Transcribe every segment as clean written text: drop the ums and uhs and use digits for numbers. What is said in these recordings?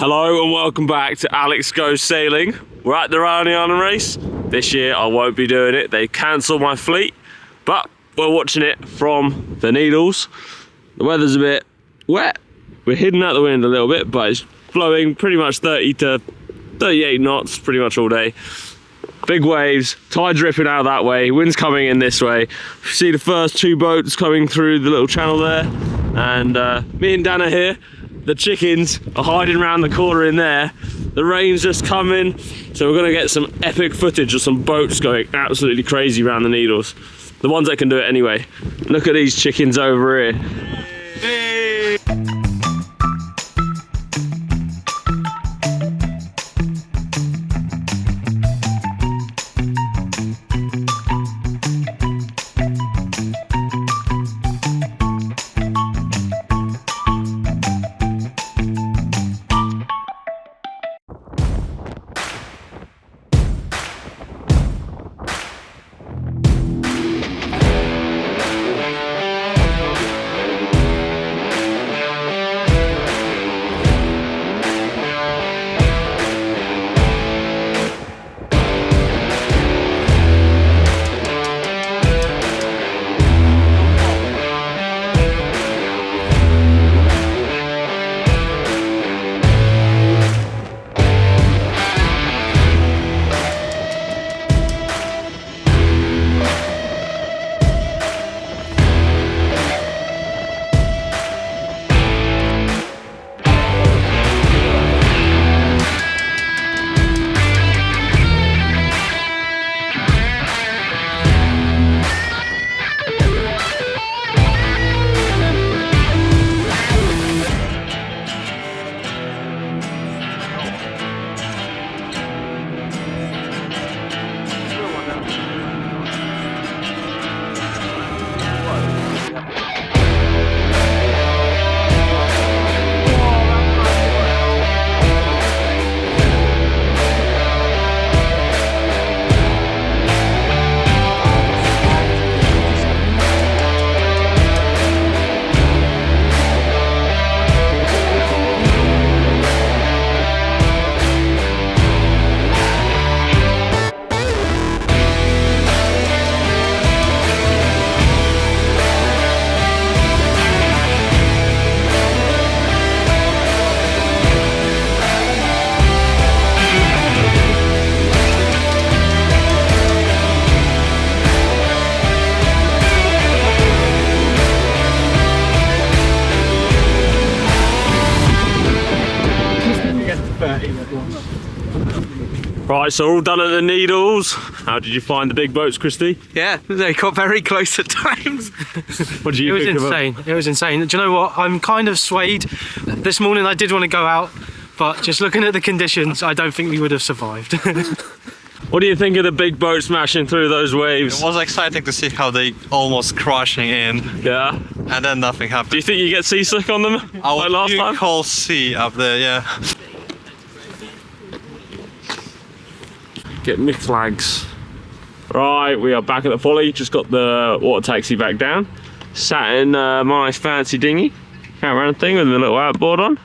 Hello and welcome back to Alex Goes Sailing. We're at the Raniana race. This year I won't be doing it. They cancelled my fleet, but we're watching it from the Needles. The weather's a bit wet. We're hidden out the wind a little bit, but it's blowing pretty much 30 to 38 knots pretty much all day. Big waves, tide's ripping out that way, wind's coming in this way. See the first two boats coming through the little channel there, and me and Dan are here. The chickens are hiding around the corner in there. The rain's just coming, so we're gonna get some epic footage of some boats going absolutely crazy around the Needles. The ones that can do it anyway. Look at these chickens over here. Hey. Right, so all done at the Needles. How did you find the big boats, Christy? Yeah, they got very close at times. What do you think of it? It was insane. It was insane. Do you know what? I'm kind of swayed. This morning I did want to go out, but just looking at the conditions, I don't think we would have survived. What do you think of the big boat smashing through those waves? It was exciting to see how they almost crashing in. Yeah. And then nothing happened. Do you think you get seasick on them like last time? Whole sea up there, yeah. Get me flags. Right, we are back at the folly. Just got the water taxi back down. Sat in my nice fancy dinghy. Catamaran thing with a little outboard on.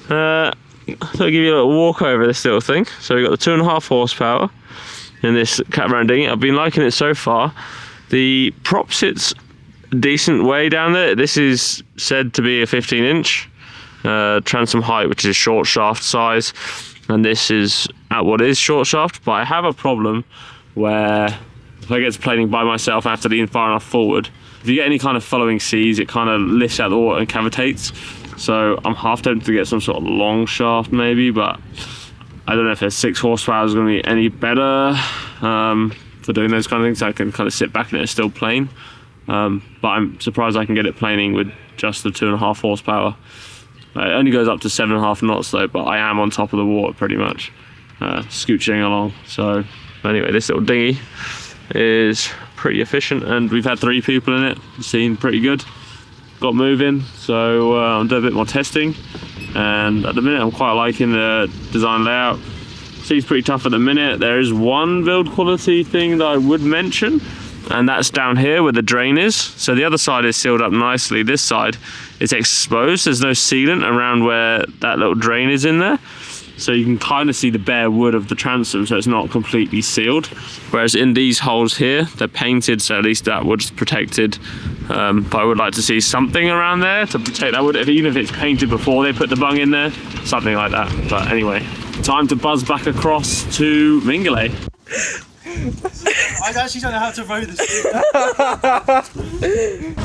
So I'll give you a little walk over this little thing. So we've got the 2.5 horsepower in this catamaran dinghy. I've been liking it so far. The prop sits a decent way down there. This is said to be a 15-inch transom height, which is short shaft size. And this is at what is short shaft, but I have a problem where if I get to planing by myself, I have to lean far enough forward. If you get any kind of following seas, it kind of lifts out the water and cavitates. So I'm half tempted to get some sort of long shaft maybe, but I don't know if a 6 horsepower is going to be any better for doing those kind of things. I can kind of sit back and it's still plane. But I'm surprised I can get it planing with just the 2.5 horsepower. It only goes up to 7.5 knots though, but I am on top of the water pretty much, scooching along. So anyway, this little dinghy is pretty efficient and we've had 3 people in it. Seemed pretty good. Got moving, so I'm doing a bit more testing, and at the minute I'm quite liking the design layout. Seems pretty tough at the minute. There is one build quality thing that I would mention. and that's down here where the drain is. So the other side is sealed up nicely. This side is exposed. There's no sealant around where that little drain is in there. So you can kind of see the bare wood of the transom, so it's not completely sealed. Whereas in these holes here, they're painted, so at least that wood's protected. But I would like to see something around there to protect that wood, even if it's painted before they put the bung in there, something like that. But anyway, time to buzz back across to Mingulay. I actually don't know how to row this.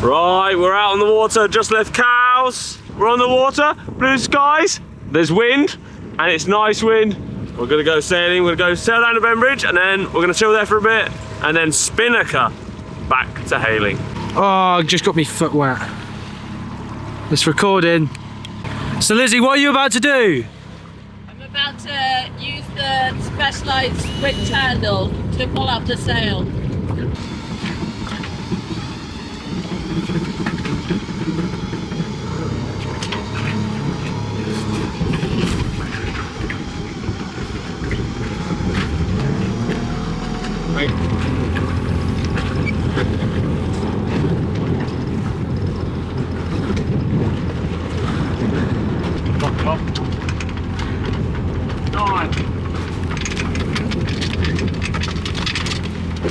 Right, we're out on the water, just left Cows. We're on the water, blue skies, there's wind, and it's nice wind. We're gonna go sailing, we're gonna go sail down to Bembridge, and then we're gonna chill there for a bit, and then Spinnaker back to Hayling. Oh, I just got me foot wet. It's recording. So Lizzie, what are you about to do? I'm about to use the specialised winch handle to pull up the sail.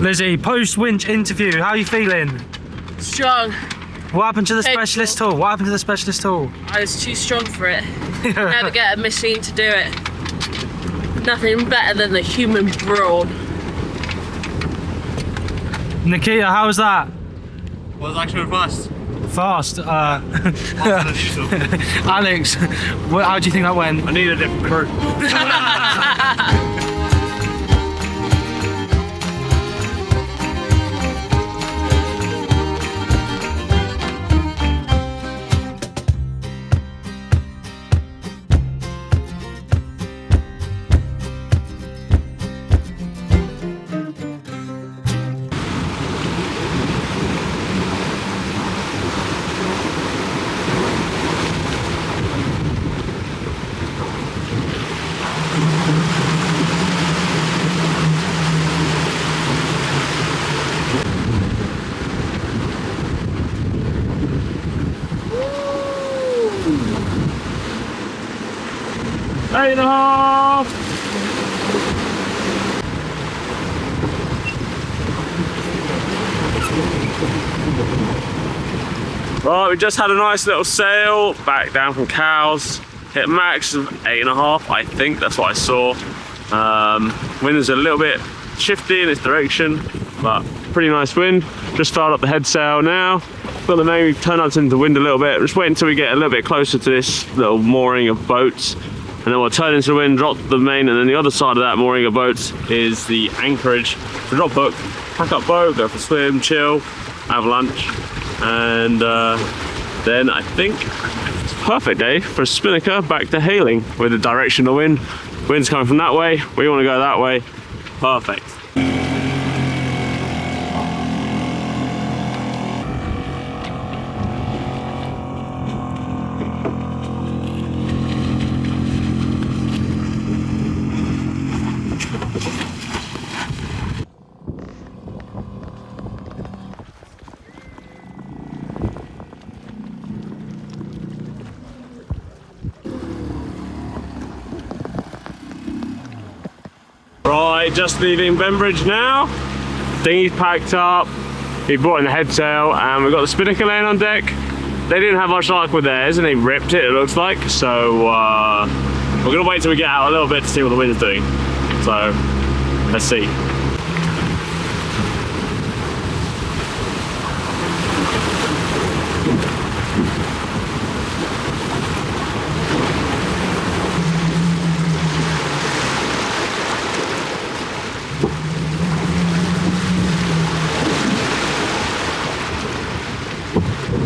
Lizzie, post-winch interview, how are you feeling? Strong. What happened to the Painful. specialist tool? What happened to the specialist tool? I was too strong for it. Never get a machine to do it. Nothing better than the human brawn. Nikita, how was that? Was actually fast. Fast. Faster than usual. Alex, how do you think that went? I need a different crew. Eight and a half. Right, we just had a nice little sail back down from Cows. Hit max of 8.5, I think that's what I saw. Wind is a little bit shifty in its direction, but pretty nice wind. Just fired up the head sail now. Got the main, we've turned out into the wind a little bit. Just wait until we get a little bit closer to this little mooring of boats. And then we'll turn into the wind, drop the main, and then the other side of that mooring of boats is the anchorage. So drop hook, pack up boat, go for a swim, chill, have lunch, and then I think it's a perfect day for a spinnaker back to Hayling with the direction of wind. Wind's coming from that way, we want to go that way. Perfect. Right, just leaving Bembridge now. Dinghy's packed up. He brought in the head sail, and we've got the spinnaker laying on deck. They didn't have much luck with theirs, and they ripped it looks like. So we're gonna wait till we get out a little bit to see what the wind's doing. So let's see.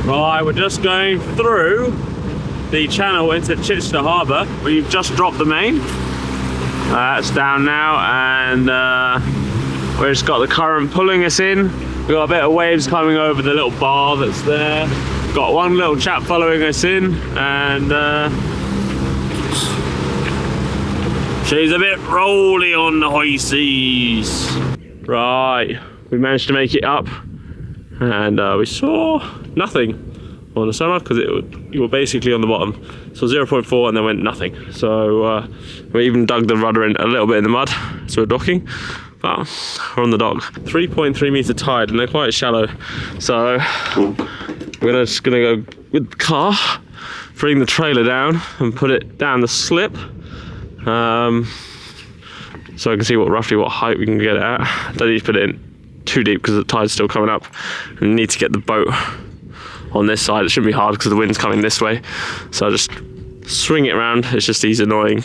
Right, we're just going through the channel into Chichester Harbour. We've just dropped the main. It's down now, and we've just got the current pulling us in. We've got a bit of waves coming over the little bar that's there. Got one little chap following us in, and she's a bit rolly on the high seas. Right, we managed to make it up, and we saw nothing on the sonar because you were basically on the bottom. So 0.4 and then went nothing. So we even dug the rudder in a little bit in the mud, so we're docking. But we're on the dock. 3.3 meter tide, and they're quite shallow. So we're just gonna go with the car, bring the trailer down and put it down the slip. So I can see roughly what height we can get it at. Don't need to put it in too deep because the tide's still coming up. We need to get the boat on this side. It shouldn't be hard because the wind's coming this way. So I just swing it around. It's just these annoying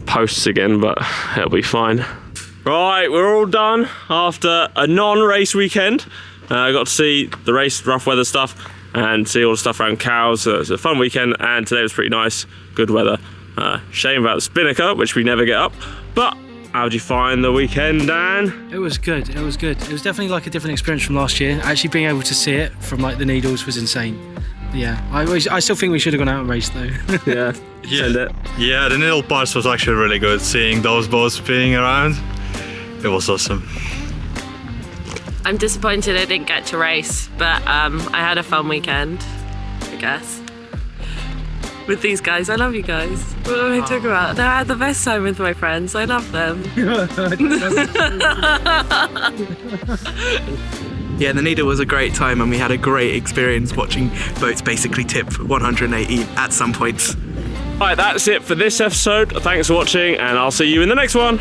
posts again, but it'll be fine. Right, we're all done after a non-race weekend. I got to see the race, rough weather stuff, and see all the stuff around cows. So it's a fun weekend, and today was pretty nice, good weather. Shame about the spinnaker, which we never get up. But how'd you find the weekend, Dan? It was good, it was good. It was definitely like a different experience from last year. Actually being able to see it from like the Needles was insane. Yeah, I still think we should have gone out and raced though. Yeah, Yeah, the needle parts was actually really good. Seeing those boats spinning around, it was awesome. I'm disappointed I didn't get to race, but I had a fun weekend, I guess. With these guys, I love you guys. What am I talking about? No, I had the best time with my friends. I love them. Yeah, the Needle was a great time and we had a great experience watching boats basically tip 180 at some points. Right, that's it for this episode. Thanks for watching, and I'll see you in the next one.